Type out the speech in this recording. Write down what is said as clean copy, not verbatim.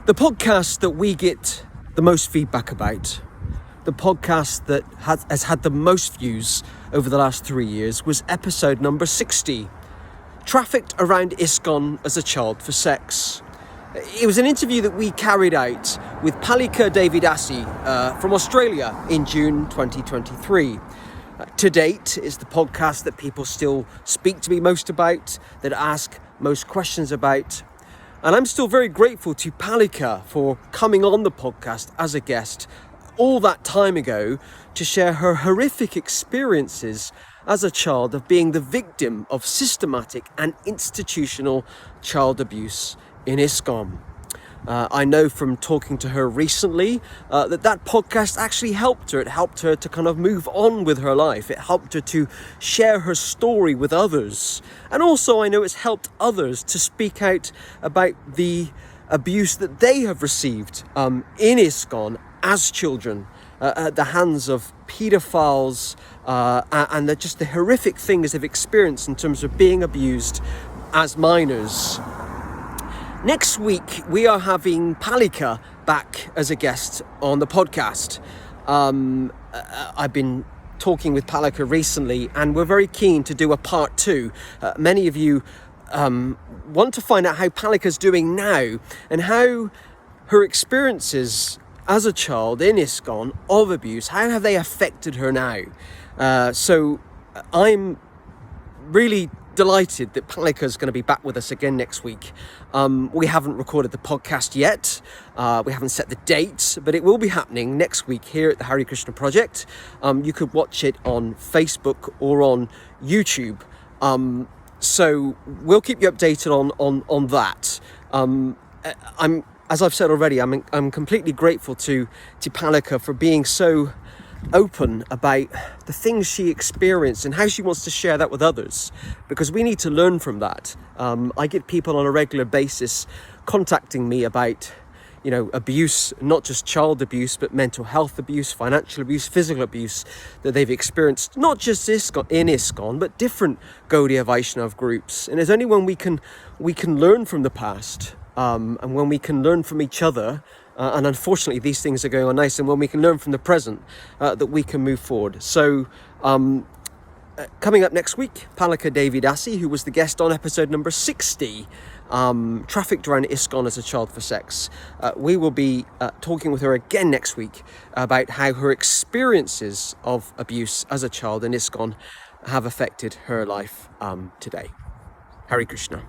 The podcast that we get the most feedback about, the podcast that has had the most views over the last 3 years was episode number 60, Trafficked Around ISKCON as a Child for Sex. It was an interview that we carried out with Palika devi dasi from Australia in June 2023. To date, it's the podcast that people still speak to me most about, that ask most questions about. And I'm still very grateful to Palika for coming on the podcast as a guest all that time ago to share her horrific experiences as a child of being the victim of systematic and institutional child abuse in ISKCON. I know from talking to her recently that podcast actually helped her. It helped her to kind of move on with her life. It helped her to share her story with others. And also I know it's helped others to speak out about the abuse that they have received in ISKCON as children at the hands of paedophiles and just the horrific things they've experienced in terms of being abused as minors. Next week, we are having Palika back as a guest on the podcast. I've been talking with Palika recently, and we're very keen to do a part 2. Many of you want to find out how Palika's doing now and how her experiences as a child in ISKCON of abuse, how have they affected her now? So I'm really delighted that Palika is going to be back with us again next week. We haven't recorded the podcast yet. We haven't set the date, but it will be happening next week here at the Hare Krishna Project. You could watch it on Facebook or on YouTube. So we'll keep you updated on that. As I've said already, I'm completely grateful to Palika for being so open about the things she experienced and how she wants to share that with others, because we need to learn from that. I get people on a regular basis contacting me about, abuse, not just child abuse, but mental health abuse, financial abuse, physical abuse that they've experienced, not just in ISKCON, but different Gaudiya Vaishnav groups. And it's only when we can learn from the past and when we can learn from each other, and unfortunately these things are going on nice, and when we can learn from the present, that we can move forward. So coming up next week, Palika devi dasi, who was the guest on episode number 60, Trafficked Around ISKCON as a Child for Sex. We will be talking with her again next week about how her experiences of abuse as a child in ISKCON have affected her life today. Hare Krishna.